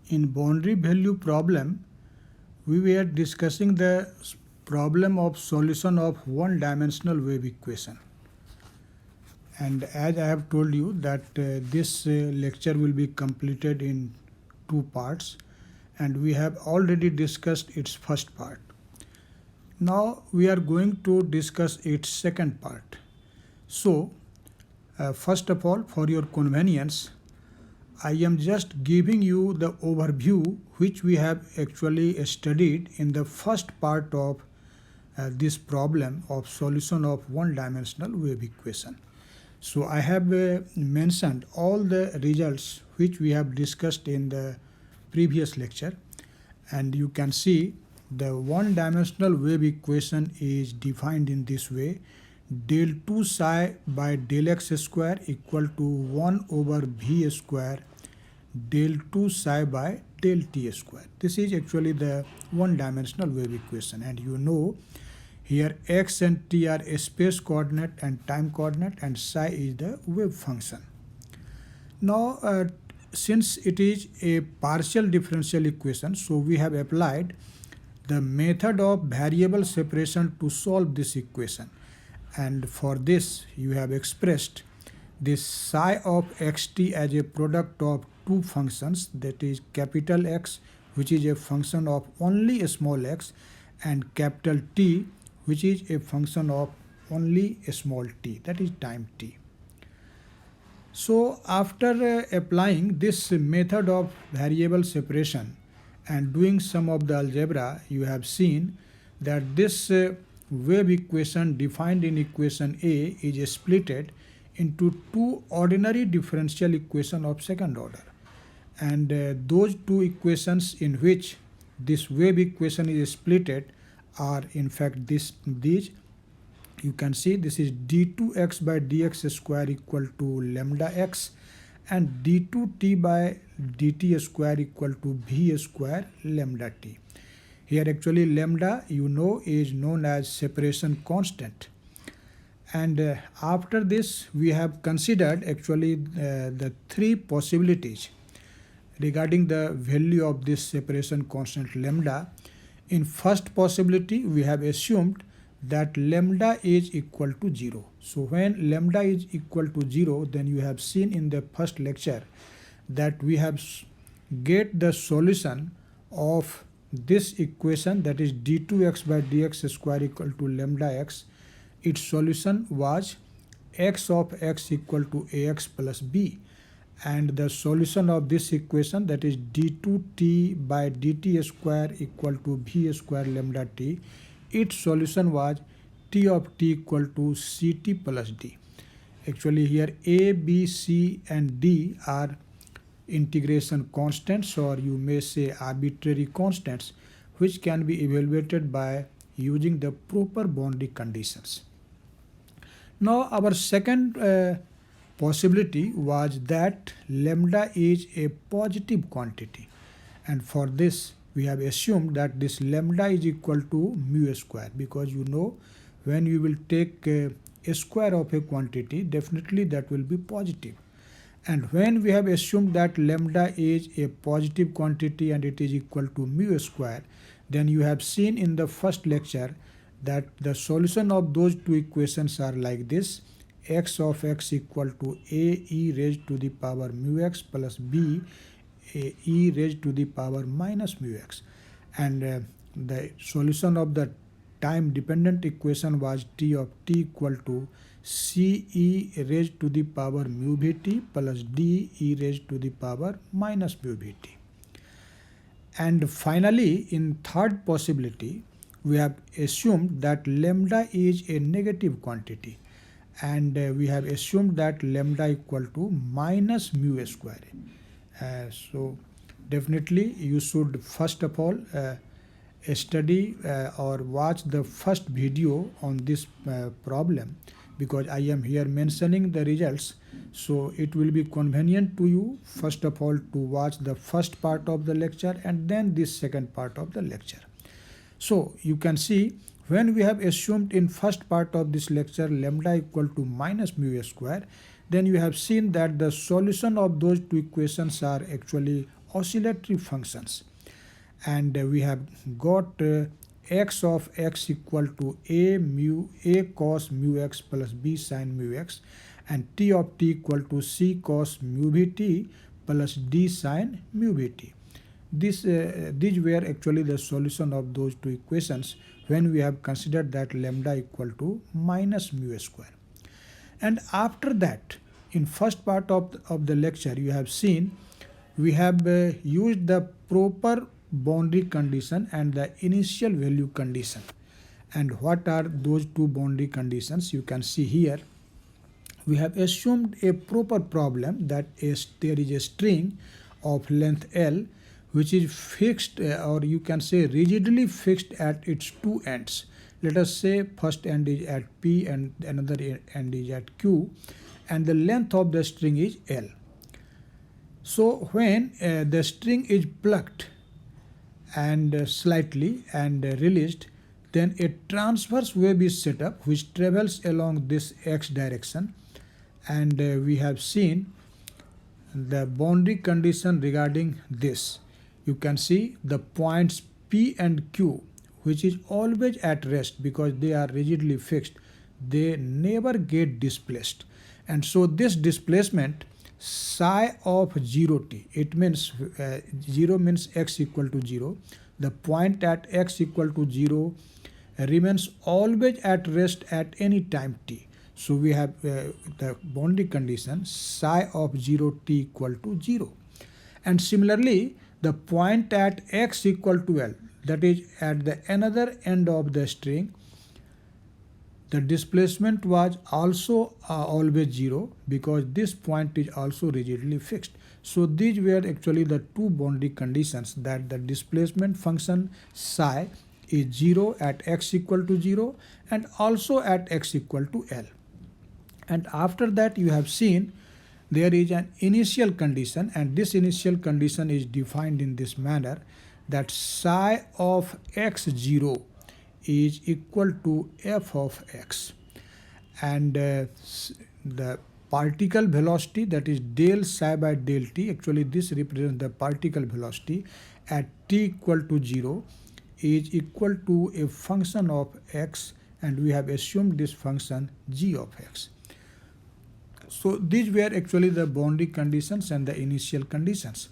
In boundary value problem, we were discussing the problem of solution of one-dimensional wave equation. And as I have told you that this lecture will be completed in two parts, and we have already discussed its first part. Now we are going to discuss its second part. So, first of all, for your convenience, I am just giving you the overview which we have actually studied in the first part of this problem of solution of one-dimensional wave equation. So I have mentioned all the results which we have discussed in the previous lecture, and you can see the one-dimensional wave equation is defined in this way: del 2 psi by del x square equal to 1 over v square del 2 psi by del t square. This is actually the one-dimensional wave equation, and you know here x and t are a space coordinate and time coordinate, and psi is the wave function. Now since it is a partial differential equation, so we have applied the method of variable separation to solve this equation, and for this you have expressed this psi of xt as a product of two functions, that is capital X, which is a function of only a small x, and capital T, which is a function of only a small t, that is time t. So after applying this method of variable separation and doing some of the algebra, you have seen that this wave equation defined in equation A is splitted into two ordinary differential equations of second order, and those two equations in which this wave equation is splitted are in fact these. You can see this is d2x by dx square equal to lambda x, and d2t by dt square equal to v square lambda t. Here actually lambda, you know, is known as separation constant. And after this we have considered actually the three possibilities regarding the value of this separation constant lambda. In first possibility we have assumed that lambda is equal to 0. So when lambda is equal to 0, then you have seen in the first lecture that we have get the solution of this equation, that is d2x by dx square equal to lambda x. Its solution was x of x equal to ax plus b, and the solution of this equation, that is d2t by dt square equal to v square lambda t, its solution was t of t equal to ct plus d. Actually here a, b, c and d are integration constants, or you may say arbitrary constants, which can be evaluated by using the proper boundary conditions. Now our second possibility was that lambda is a positive quantity, and for this we have assumed that this lambda is equal to mu square, because you know when you will take a square of a quantity, definitely that will be positive. And when we have assumed that lambda is a positive quantity and it is equal to mu square, then you have seen in the first lecture that the solution of those two equations are like this: x of x equal to a e raised to the power mu x plus b a e raised to the power minus mu x, and the solution of the time dependent equation was t of t equal to c e raised to the power mu vt plus d e raised to the power minus mu vt. And finally, in third possibility, we have assumed that lambda is a negative quantity, and we have assumed that lambda equal to minus mu square. So definitely you should first of all study or watch the first video on this problem, because I am here mentioning the results, so it will be convenient to you first of all to watch the first part of the lecture and then this second part of the lecture. So you can see when we have assumed in first part of this lecture lambda equal to minus mu square, then you have seen that the solution of those two equations are actually oscillatory functions. And we have got x of x equal to a cos mu x plus b sin mu x, and t of t equal to c cos mu bt plus d sin mu bt. These were actually the solution of those two equations when we have considered that lambda equal to minus mu square. And after that, in first part of the lecture, you have seen we have used the proper boundary condition and the initial value condition. And what are those two boundary conditions? You can see here. We have assumed a proper problem that there is a string of length L which is fixed or you can say rigidly fixed at its two ends. Let us say first end is at P and another end is at Q, and the length of the string is L. So when the string is plucked and slightly and released, then a transverse wave is set up which travels along this x direction, and we have seen the boundary condition regarding this. You can see the points P and Q, which is always at rest because they are rigidly fixed, they never get displaced. And so this displacement psi of 0t, it means 0 means x equal to 0. The point at x equal to 0 remains always at rest at any time t. So we have the boundary condition psi of 0t equal to 0. And similarly, the point at x equal to L, that is at the another end of the string, the displacement was also always 0 because this point is also rigidly fixed. So these were actually the two boundary conditions, that the displacement function psi is 0 at x equal to 0 and also at x equal to L. And after that you have seen there is an initial condition, and this initial condition is defined in this manner, that psi of x0 is equal to f of x, and the particle velocity, that is del psi by del t, actually this represents the particle velocity at t equal to 0 is equal to a function of x, and we have assumed this function g of x. So these were actually the boundary conditions and the initial conditions.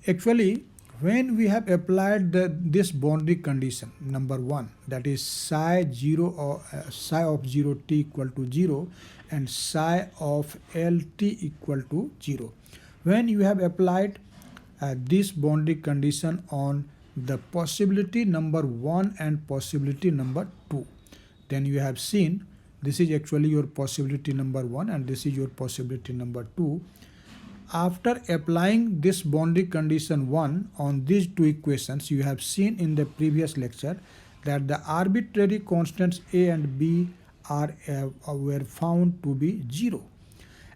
Actually, when we have applied this boundary condition number 1, that is psi of 0 t equal to 0 and psi of lt equal to 0, when you have applied this boundary condition on the possibility number 1 and possibility number 2, then you have seen this is actually your possibility number 1 and this is your possibility number 2. After applying this boundary condition 1 on these two equations, you have seen in the previous lecture that the arbitrary constants a and b were found to be 0.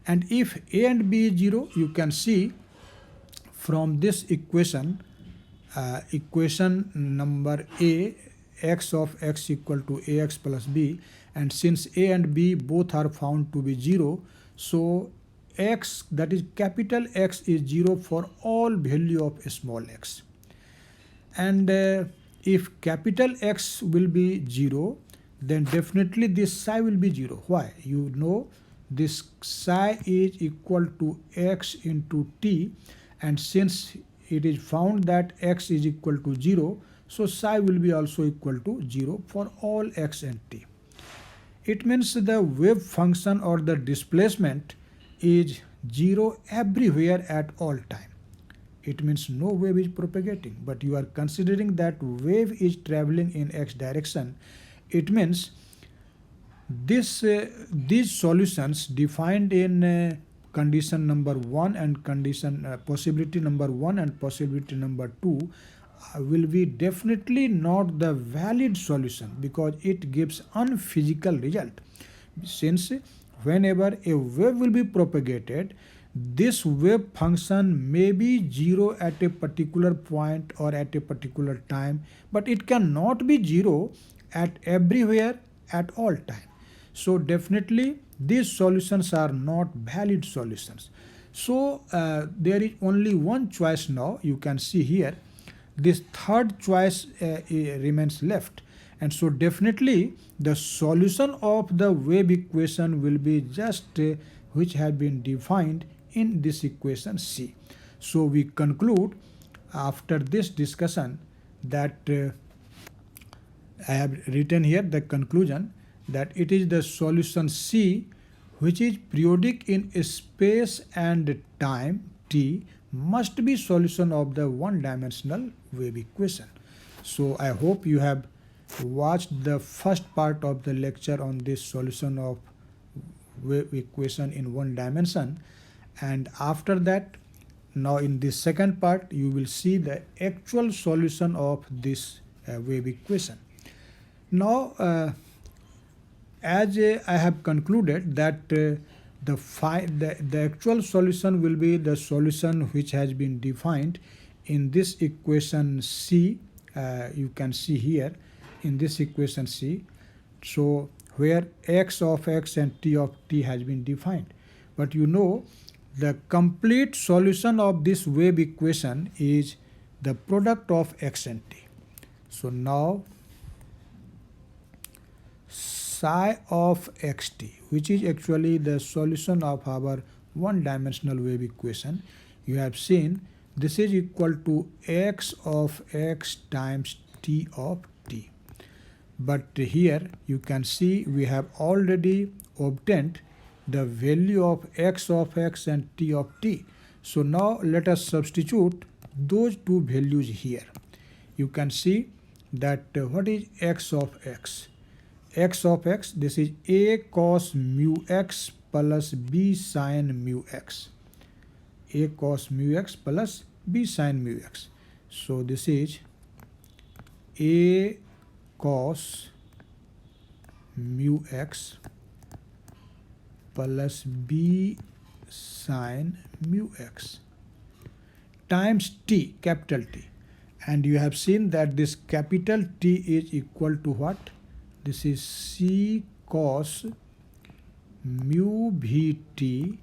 And if a and b is 0, you can see from this equation, equation number a, x of x equal to ax plus b, and since a and b both are found to be 0, so x, that is capital X, is 0 for all value of small x. And if capital X will be 0, then definitely this psi will be 0. Why? You know this psi is equal to x into t, and since it is found that x is equal to 0, so psi will be also equal to 0 for all x and t. It means the wave function or the displacement is 0 everywhere at all time. It means no wave is propagating, but you are considering that wave is traveling in x direction. It means these solutions defined in condition number 1 and condition possibility number 1 and possibility number 2 will be definitely not the valid solution because it gives unphysical result. Since whenever a wave will be propagated, this wave function may be 0 at a particular point or at a particular time, but it cannot be 0 at everywhere at all time. So definitely these solutions are not valid solutions. So there is only one choice now. You can see here this third choice remains left, and so definitely the solution of the wave equation will be just which have been defined in this equation C. So we conclude after this discussion that I have written here the conclusion that it is the solution C which is periodic in space and time t must be solution of the one-dimensional wave equation. So I hope you have watched the first part of the lecture on this solution of wave equation in one dimension, and after that, now in this second part you will see the actual solution of this wave equation. Now as I have concluded that the actual solution will be the solution which has been defined in this equation C. You can see here in this equation C. So where x of x and t of t has been defined. But you know the complete solution of this wave equation is the product of x and t. So now psi of xt, which is actually the solution of our one-dimensional wave equation, you have seen this is equal to x of x times t of t. But here you can see we have already obtained the value of x and t of t. So now let us substitute those two values here. You can see that what is x of x? X of x, this is a cos mu x plus b sin mu x. A cos mu x plus b sin mu x. So this is a cos mu x plus b sin mu x times t, capital T. And you have seen that this capital T is equal to what? This is c cos mu vt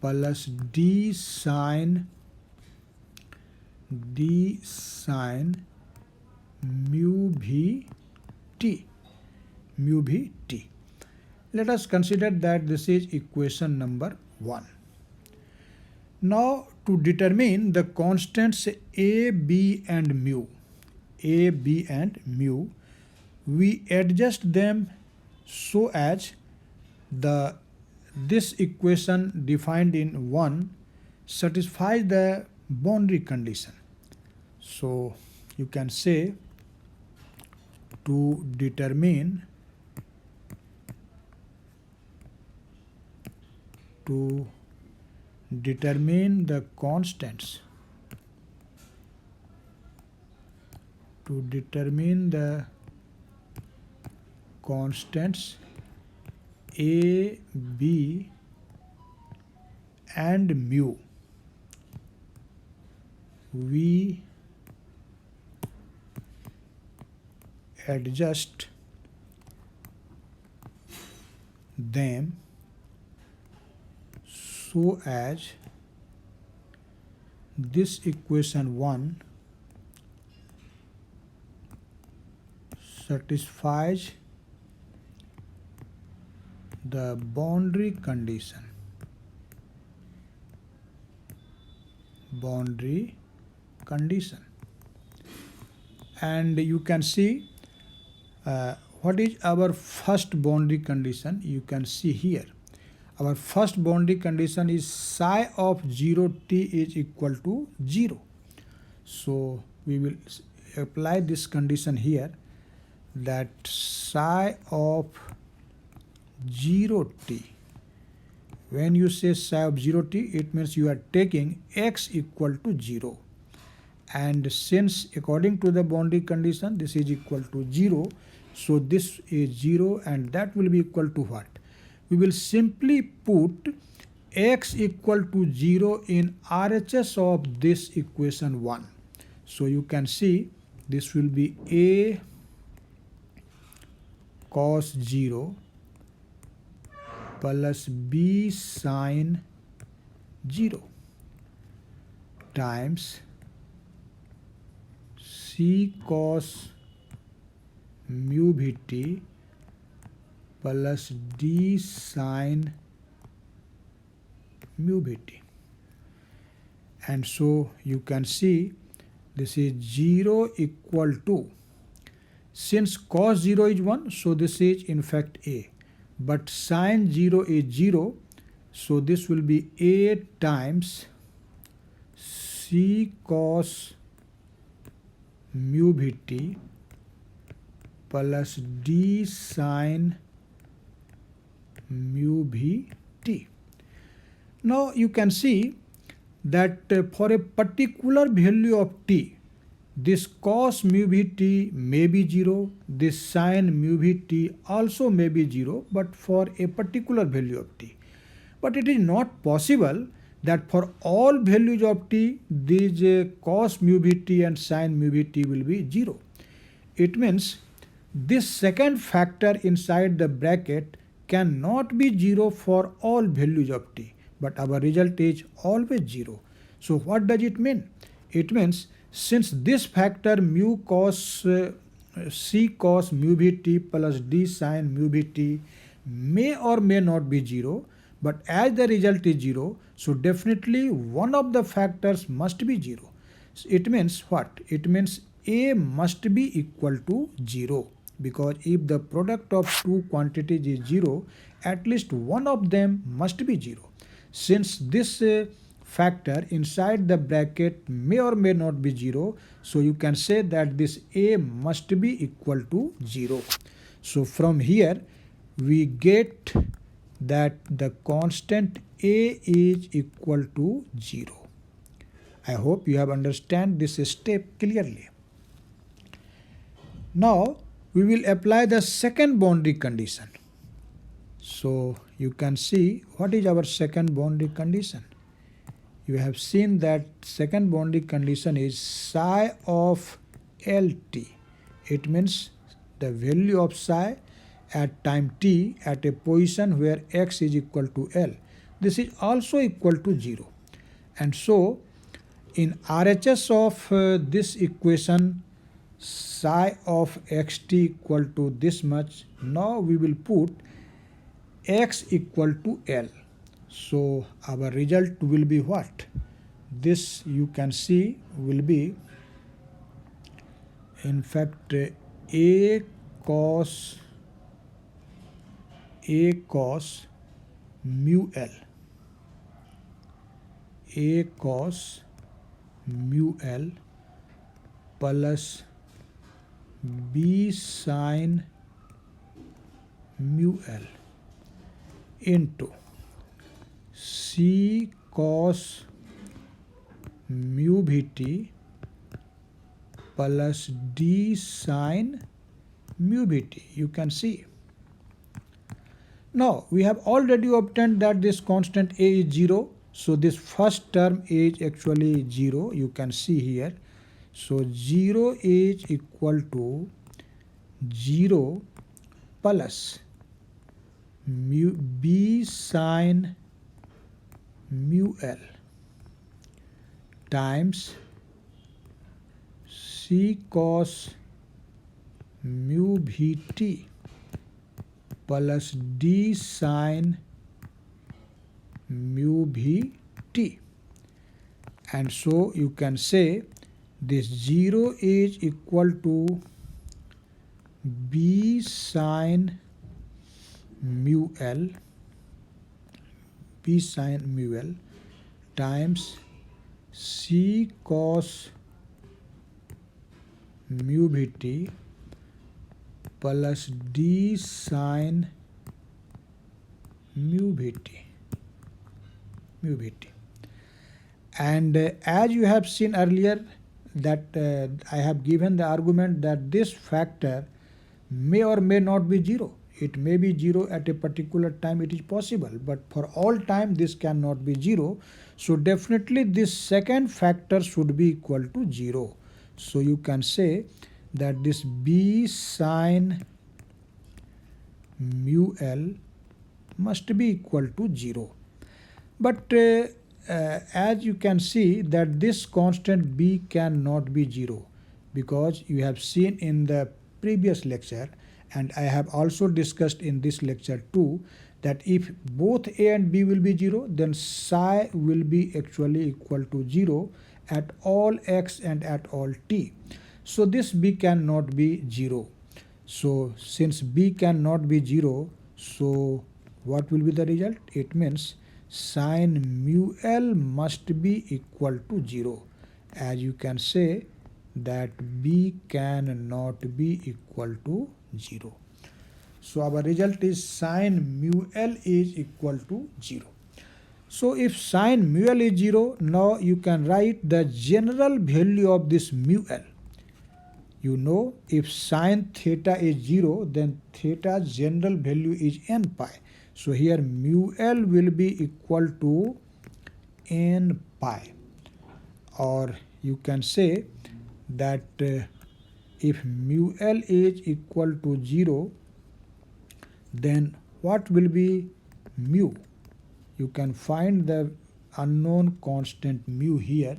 plus d sin mu vt. Let us consider that this is equation number 1. Now to determine the constants a, b and mu, we adjust them so as this equation defined in 1 satisfies the boundary condition. So you can say to determine the constants, a, b and mu, we adjust them so as this equation 1 satisfies the boundary condition. And you can see what is our first boundary condition. You can see here our first boundary condition is psi of 0t is equal to 0. So we will apply this condition here, that psi of 0t, when you say psi of 0t, it means you are taking x equal to 0. And since according to the boundary condition this is equal to 0, so this is 0 and that will be equal to what? We will simply put x equal to 0 in RHS of this equation 1. So you can see this will be a cos 0 plus b sin 0 times C cos mu Vt plus D sin mu Vt. And so you can see this is 0 equal to, since cos 0 is 1, so this is in fact A. But sin 0 is 0, so this will be A times C cos mu Vt plus D sin mu Vt. Now you can see that for a particular value of t, this cos mu Vt may be 0, this sin mu Vt also may be 0, but for a particular value of t. But it is not possible that for all values of t, these cos mu Vt and sin mu Vt will be 0. It means this second factor inside the bracket cannot be 0 for all values of t, but our result is always 0. So what does it mean? It means since this factor mu cos C cos mu Vt plus D sin mu Vt may or may not be 0, but as the result is 0, so definitely one of the factors must be 0. So it means what? It means A must be equal to 0, because if the product of two quantities is 0, at least one of them must be 0. Since this factor inside the bracket may or may not be 0, so you can say that this A must be equal to 0. So from here we get that the constant A is equal to 0. I hope you have understand this step clearly. Now we will apply the second boundary condition. So you can see what is our second boundary condition. You have seen that second boundary condition is psi of Lt. It means the value of psi at time t at a position where x is equal to L. This is also equal to 0. And so in RHS of this equation, psi of xt equal to this much, now we will put x equal to L. So our result will be what? This you can see will be in fact A cos mu L. A cos mu L plus B sin mu L into C cos mu Vt plus D sin mu Vt. You can see. Now we have already obtained that this constant A is 0. So this first term is actually 0. You can see here. So 0 is equal to 0 plus mu B sin mu L times C cos mu Vt plus D sin mu Vt. And so you can say this 0 is equal to B sin mu L times C cos mu Vt plus D sin mu Vt. And as you have seen earlier that I have given the argument that this factor may or may not be 0. It may be 0 at a particular time, it is possible, but for all time this cannot be 0. So definitely this second factor should be equal to 0. So you can say that this B sin mu L must be equal to 0. But as you can see that this constant b cannot be 0, because you have seen in the previous lecture, and I have also discussed in this lecture too, that if both a and b will be 0, then psi will be actually equal to 0 at all x and at all t. So this b cannot be 0. So since b cannot be 0, so what will be the result? It means sin mu l must be equal to 0. As you can say that b cannot be equal to 0. So our result is sin mu l is equal to 0. So if sin mu l is 0, now you can write the general value of this mu l. You know, if sin theta is 0, then theta's general value is n pi. So here mu l will be equal to n pi. Or you can say that if mu l is equal to 0, then what will be mu? You can find the unknown constant mu here.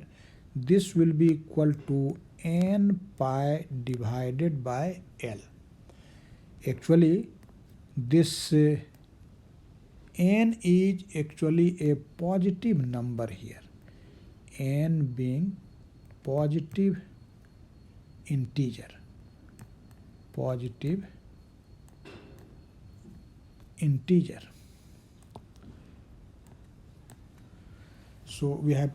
This will be equal to n pi divided by l. Actually, this n is actually a positive number here, n being positive integer. Positive integer. So we have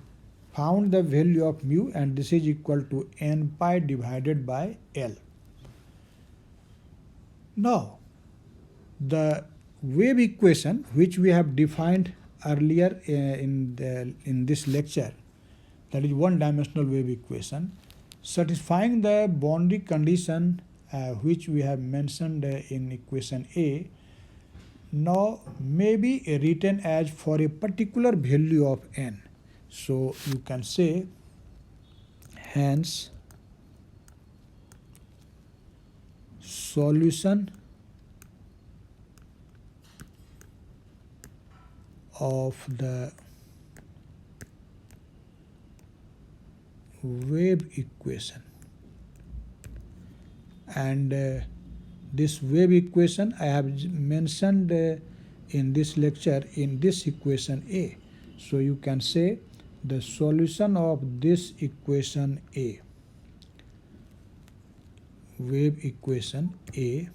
found the value of mu, and this is equal to n pi divided by l. Now, the wave equation which we have defined earlier in this lecture, that is one-dimensional wave equation, satisfying the boundary condition which we have mentioned in equation A, now may be written as for a particular value of n. So you can say, hence solution of the wave equation, and this wave equation I have mentioned in this lecture in this equation A. So you can say the solution of this equation A, wave equation A,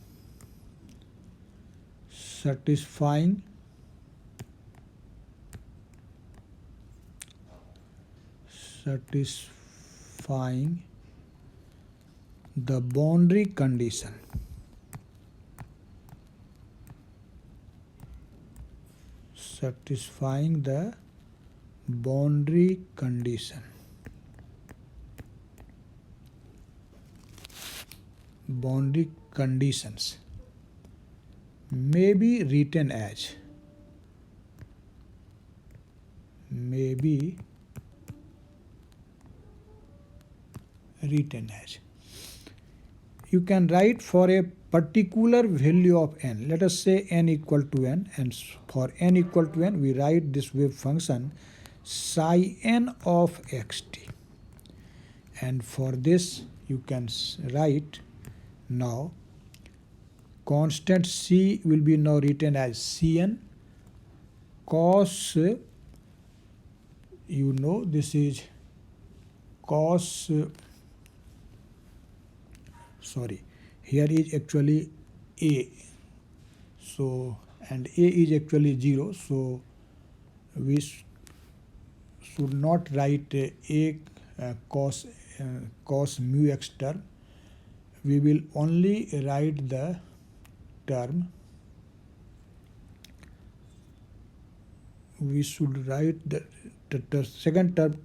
satisfying the boundary condition. Satisfying the boundary condition. Boundary conditions may be written as, you can write for a particular value of n. Let us say n equal to n, and for n equal to n we write this wave function psi n of xt, and for this you can write now constant c will be now written as cn cos, you know, this is cos, sorry, here is actually a, so, and a is actually 0, so we should not write a cos mu x term. We will only write the term, we should write the second term.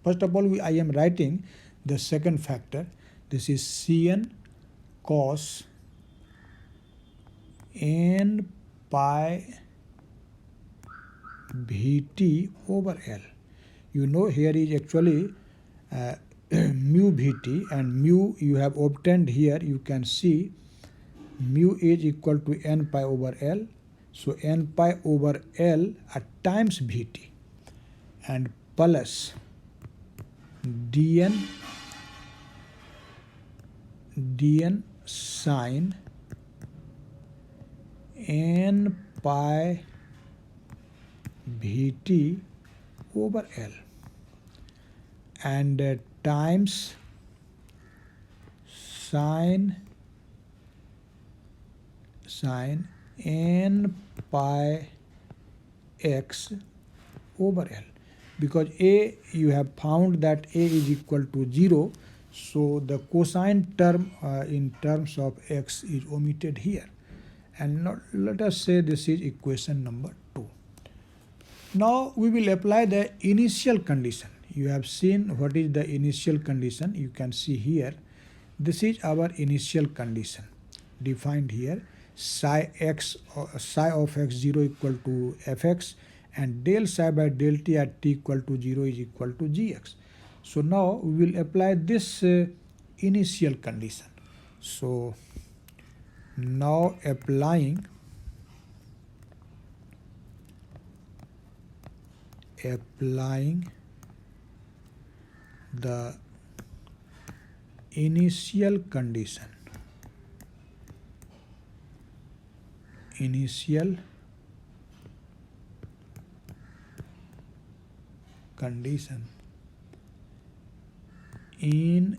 First of all, I am writing the second factor. This is Cn cos n pi Vt over L. You know, here is actually mu Vt, and mu you have obtained here. You can see mu is equal to n pi over L. So n pi over L at times Vt. and plus dn sine n pi Vt over L, and times sine n pi x over L. Because A, you have found that A is equal to 0, so the cosine term in terms of x is omitted here. And now let us say this is equation number 2. Now we will apply the initial condition. You have seen what is the initial condition. You can see here. This is our initial condition defined here. Psi of x0 equal to fx, and del psi by del t at t equal to 0 is equal to gx. So now we will apply this initial condition. So now applying the initial condition in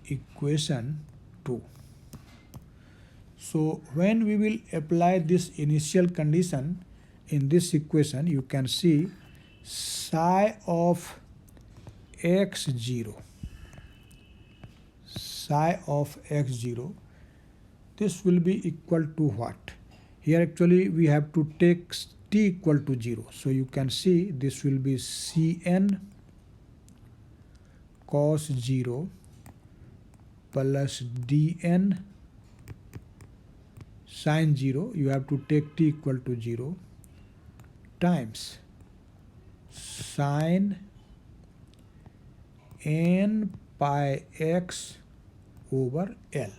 equation 2. So when we will apply this initial condition in this equation, you can see psi of x0, this will be equal to what? Here actually we have to take t equal to 0. So you can see this will be Cn cos 0 plus dn sin 0, you have to take t equal to 0, times sin n pi x over L.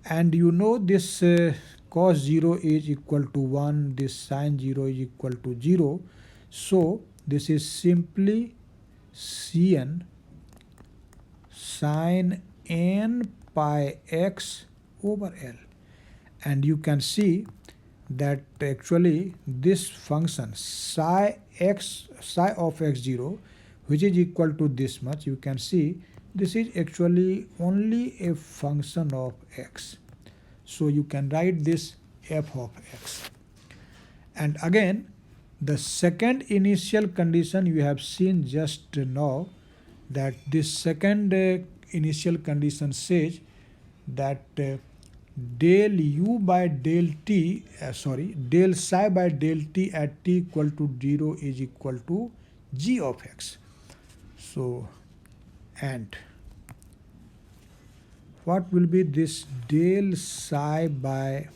And you know this cos 0 is equal to 1, this sin 0 is equal to 0. So this is simply Cn sin n pi x over L. And you can see that actually this function psi of x0, which is equal to this much, you can see this is actually only a function of x. So you can write this f of x. And again, the second initial condition you have seen just now, that this second initial condition says that del u by del t, del psi by del t at t equal to 0 is equal to g of x. So, and what will be this del psi by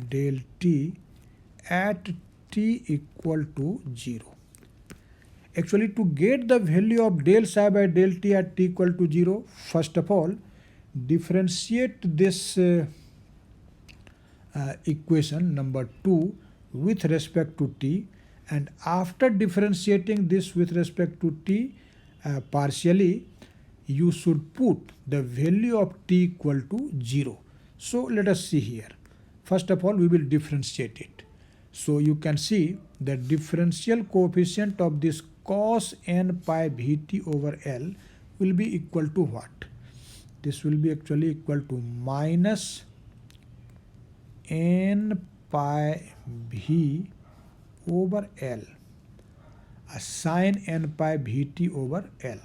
del t at t equal to 0? Actually, to get the value of del psi by del t at t equal to 0, first of all, differentiate this equation number 2 with respect to t, and after differentiating this with respect to t partially, you should put the value of t equal to 0. So let us see here. First of all, we will differentiate it. So you can see the differential coefficient of this cos n pi Vt over L will be equal to what? This will be actually equal to minus n pi V over L, sin n pi Vt over L.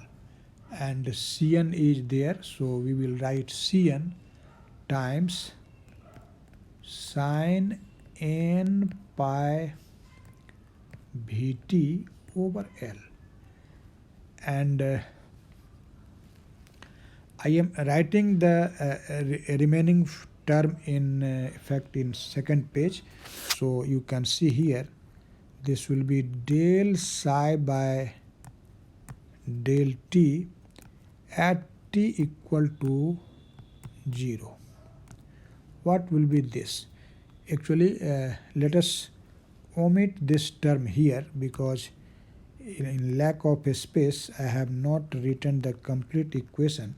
And Cn is there, so we will write Cn times sin n pi Vt over L. And I am writing the remaining term in effect in second page. So you can see here, this will be del psi by del t at t equal to 0. What will be this? Actually, let us omit this term here because in lack of a space I have not written the complete equation.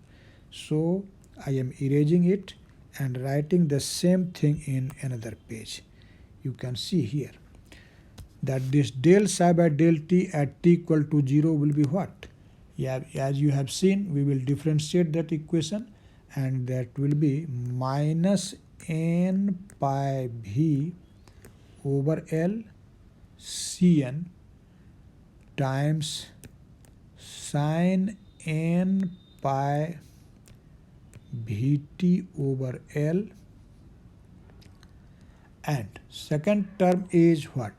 So I am erasing it and writing the same thing in another page. You can see here that this del psi by del t at t equal to 0 will be what? Yeah, as you have seen, we will differentiate that equation, and that will be minus n pi v over L Cn times sin n pi Vt over L, and second term is what?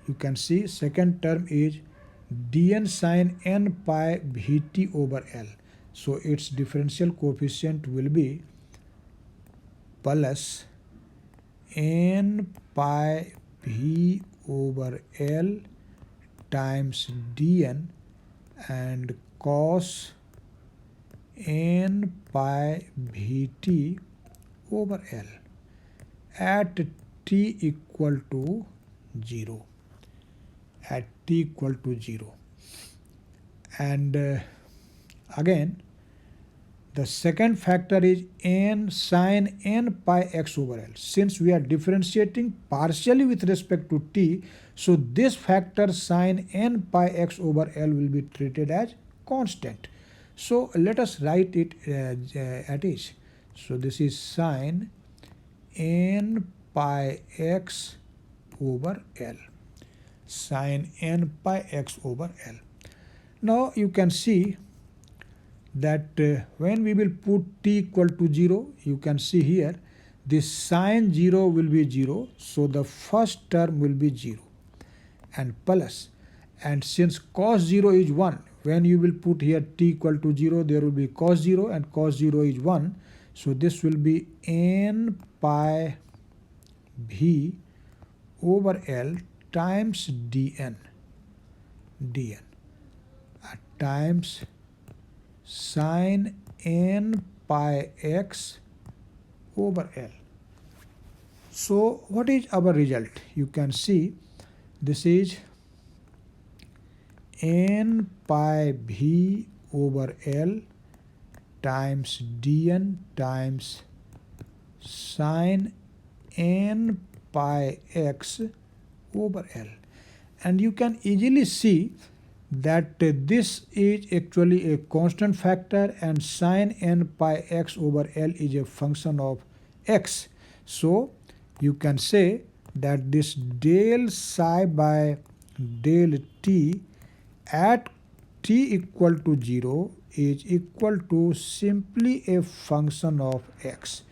You can see second term is dn sin n pi Vt over L. So its differential coefficient will be plus n pi v over L times dn and cos n pi Vt over L at t equal to 0. At t equal to 0. And again, the second factor is n sin n pi x over L. Since we are differentiating partially with respect to t, so this factor sin n pi x over L will be treated as constant. So let us write it at each. So this is sin n pi x over L. Sin n pi x over L. Now you can see that when we will put t equal to 0, you can see here this sin 0 will be 0, so the first term will be 0, and plus, and since cos 0 is 1, when you will put here t equal to 0, there will be cos 0, and cos 0 is 1, so this will be n pi v over L times dn times sin n pi x over L. So what is our result? You can see this is n pi v over L times dn times sin n pi x over L. And you can easily see that this is actually a constant factor and sin n pi x over L is a function of x. So you can say that this del psi by del t at t equal to 0 is equal to simply a function of x.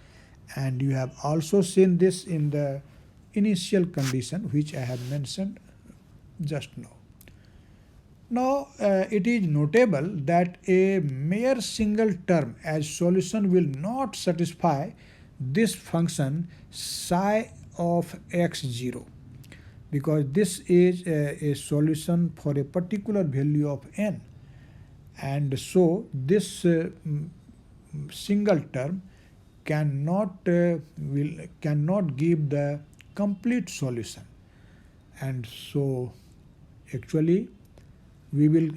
And you have also seen this in the initial condition which I have mentioned just now. Now it is notable that a mere single term as solution will not satisfy this function psi of x0, because this is a solution for a particular value of n, and so this single term cannot give the complete solution, and so actually we will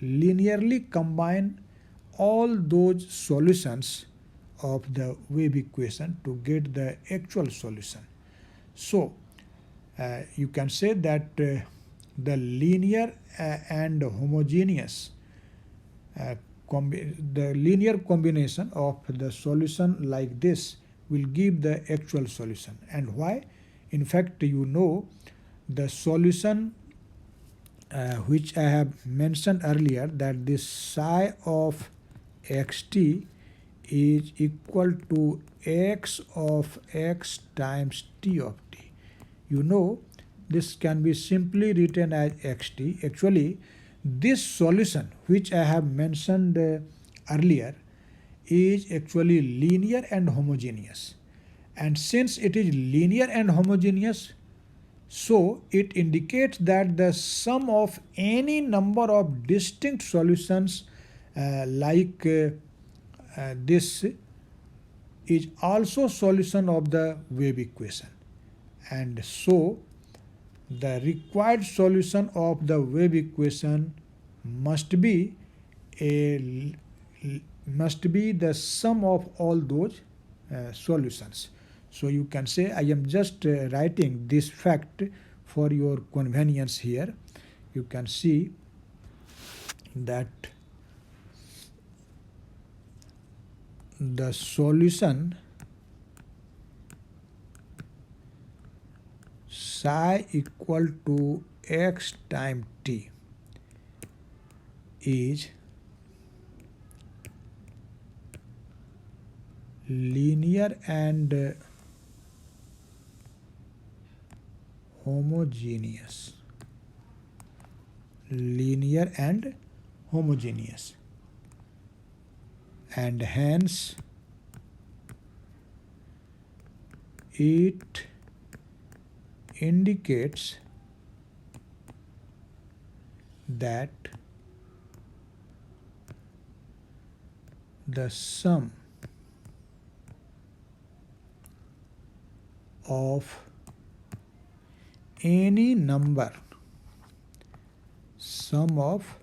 linearly combine all those solutions of the wave equation to get the actual solution. So you can say that the linear and homogeneous the linear combination of the solution like this will give the actual solution. And why? In fact, you know the solution which I have mentioned earlier, that this psi of xt is equal to x of x times t of t. You know this can be simply written as xt. Actually, this solution which I have mentioned earlier is actually linear and homogeneous. And since it is linear and homogeneous, so it indicates that the sum of any number of distinct solutions like this is also solution of the wave equation. And so the required solution of the wave equation must be the sum of all those solutions. So you can say, I am just writing this fact for your convenience here. You can see that the solution psi equal to x times t is linear and homogeneous. Linear and homogeneous. And hence it indicates that the sum of any number, sum of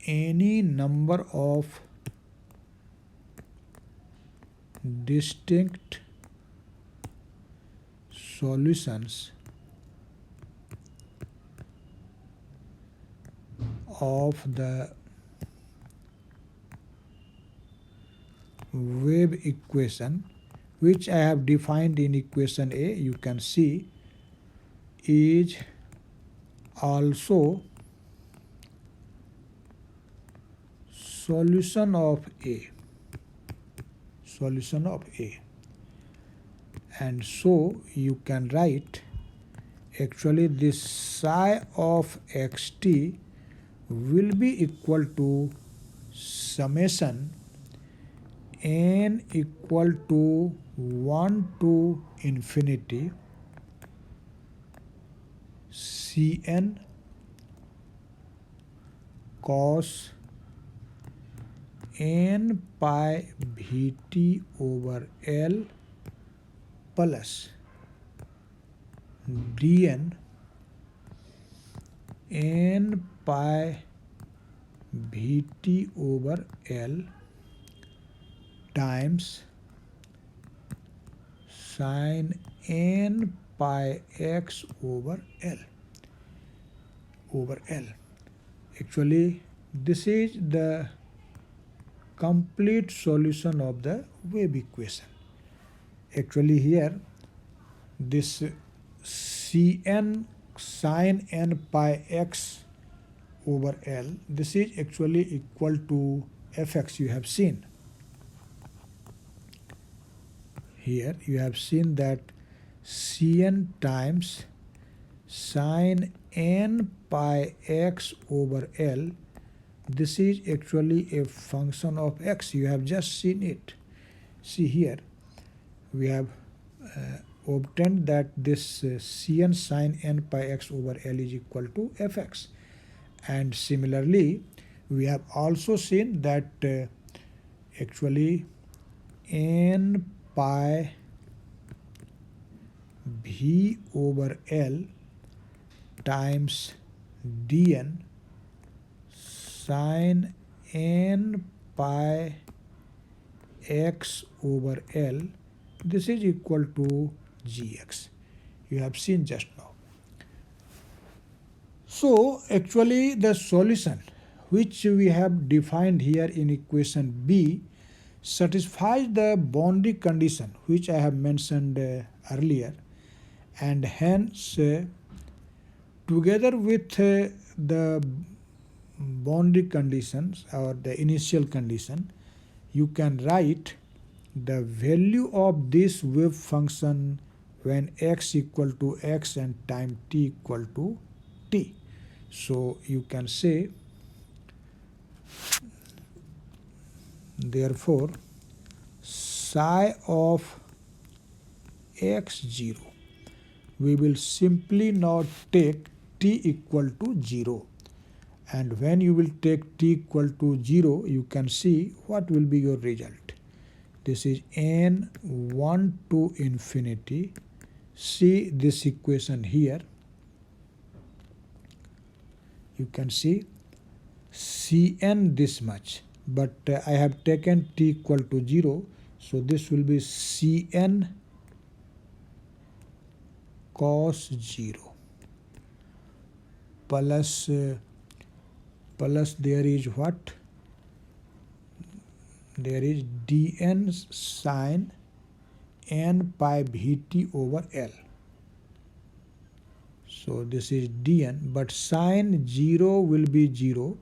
any number of distinct solutions of the wave equation, which I have defined in equation A, you can see, is also solution of A. Solution of A. And so you can write, actually this psi of xt will be equal to summation n equal to 1 to infinity Cn cos n pi Vt over L plus dn n pi Vt over L times sin n pi x over L. Actually, this is the complete solution of the wave equation. Actually here, this Cn sin n pi x over L, this is actually equal to fx, you have seen. Here you have seen that Cn times sin n pi x over L, this is actually a function of x. You have just seen it. See here, we have obtained that this Cn sin n pi x over L is equal to fx. And similarly, we have also seen that actually n pi V over L times dn sin n pi x over L, this is equal to gx. You have seen just now. So actually the solution which we have defined here in equation B satisfies the boundary condition which I have mentioned earlier, and hence together with the boundary conditions or the initial condition, you can write the value of this wave function when x equal to x and time t equal to t. So you can say, therefore psi of x0, we will simply now take t equal to 0. And when you will take t equal to 0, you can see what will be your result. This is n 1 to infinity. See this equation here. You can see Cn this much, but I have taken t equal to 0, so this will be Cn cos 0 plus there is what? There is dn sin n pi vt over L. So this is dn, but sin 0 will be 0.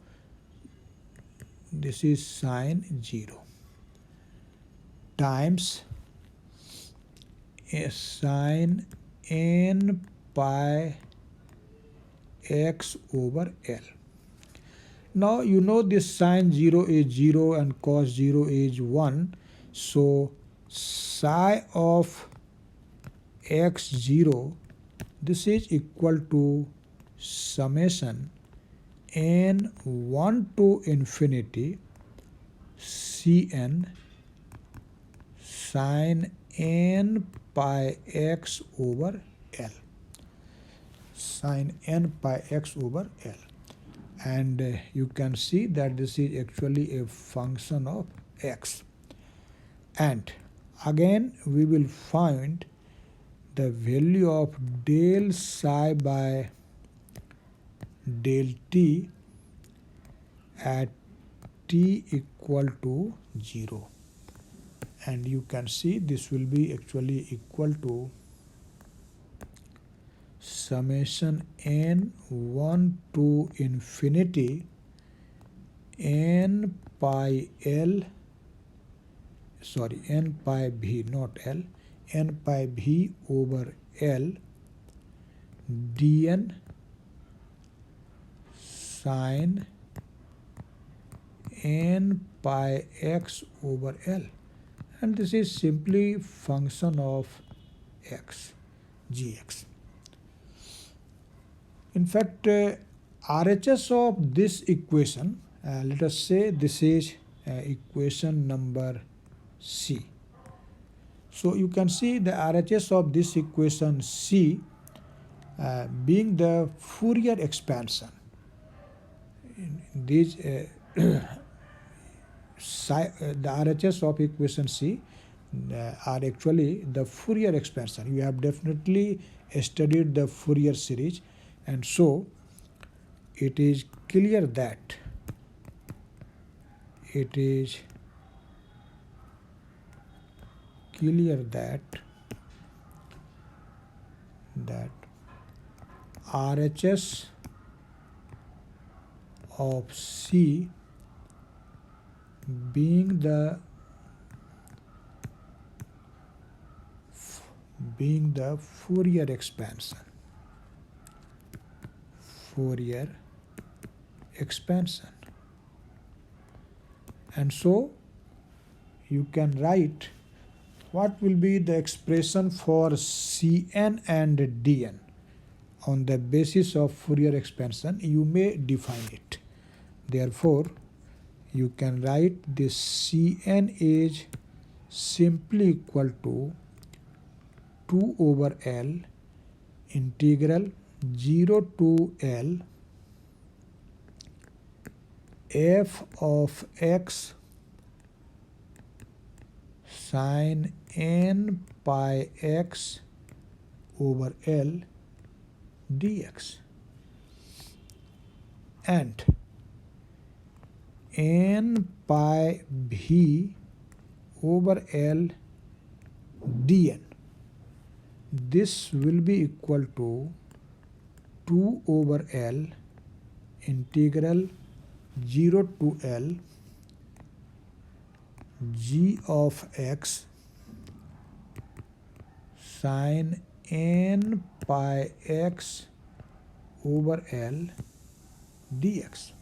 This is sin 0 times sin n pi x over L. Now you know this sin 0 is 0 and cos 0 is 1. So psi of x0, this is equal to summation n 1 to infinity Cn sin n pi x over L. Sin n pi x over L. And you can see that this is actually a function of x. And again we will find the value of del psi by del t at t equal to 0. And you can see this will be actually equal to summation n 1 to infinity n pi L, sorry, n pi v, not L, n pi v over L dn sin n pi x over L. And this is simply function of x, gx. In fact, RHS of this equation, let us say this is equation number C. So you can see the RHS of this equation C being the Fourier expansion. These the RHS of equation C are actually the Fourier expansion. You have definitely studied the Fourier series, and so it is clear that RHS of C being the Fourier expansion. And so you can write what will be the expression for Cn and Dn. On the basis of Fourier expansion, you may define it. Therefore, you can write this Cn is simply equal to 2 over L integral 0 to L f of x sin n pi x over L dx, and n pi v over L dn. This will be equal to 2 over L integral 0 to L g of x sin n pi x over L dx.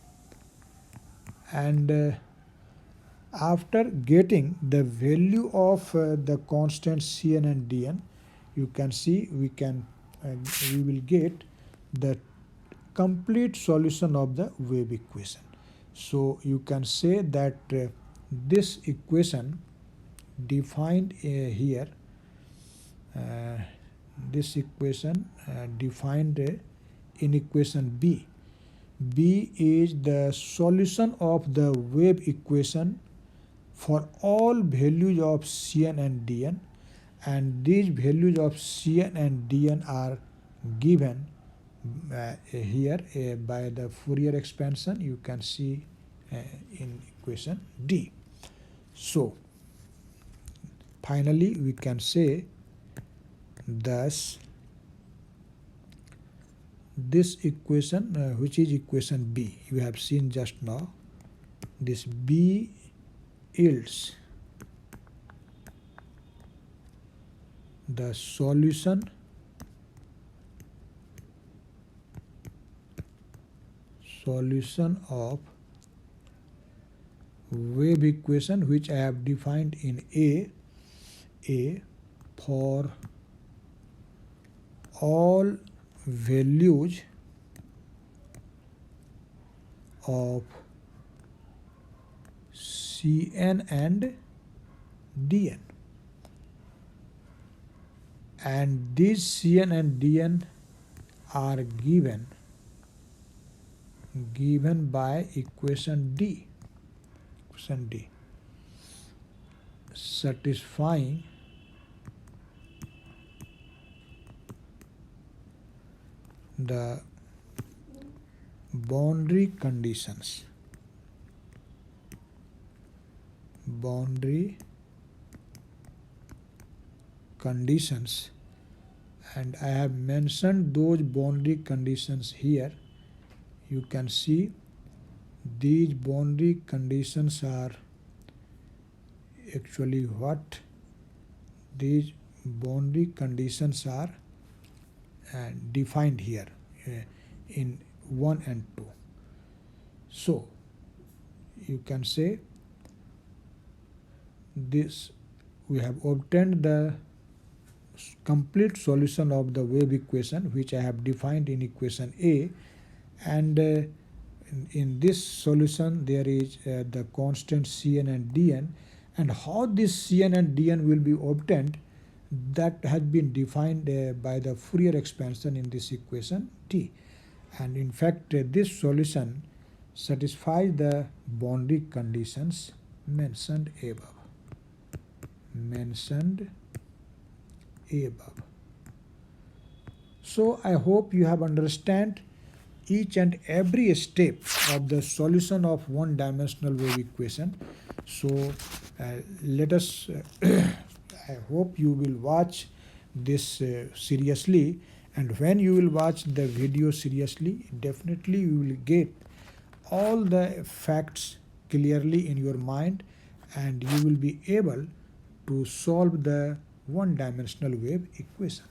And after getting the value of the constant Cn and Dn, you can see we will get the complete solution of the wave equation. So you can say that this equation defined here. This equation defined in equation B. B is the solution of the wave equation for all values of Cn and Dn, and these values of Cn and Dn are given here by the Fourier expansion. You can see in equation D. So finally we can say, thus this equation which is equation B, you have seen just now, this B yields the solution of wave equation which I have defined in A for all values of Cn and Dn, and these Cn and Dn are given by equation D, satisfying the boundary conditions. And I have mentioned those boundary conditions here. You can see these boundary conditions are actually what? These boundary conditions are defined here in 1 and 2. So you can say this, we have obtained the complete solution of the wave equation which I have defined in equation A, and in this solution there is the constant Cn and Dn, and how this Cn and Dn will be obtained, that has been defined by the Fourier expansion in this equation T. And in fact this solution satisfies the boundary conditions mentioned above. So I hope you have understand each and every step of the solution of one-dimensional wave equation. So let us I hope you will watch this seriously, and when you will watch the video seriously, definitely you will get all the facts clearly in your mind, and you will be able to solve the one-dimensional wave equation.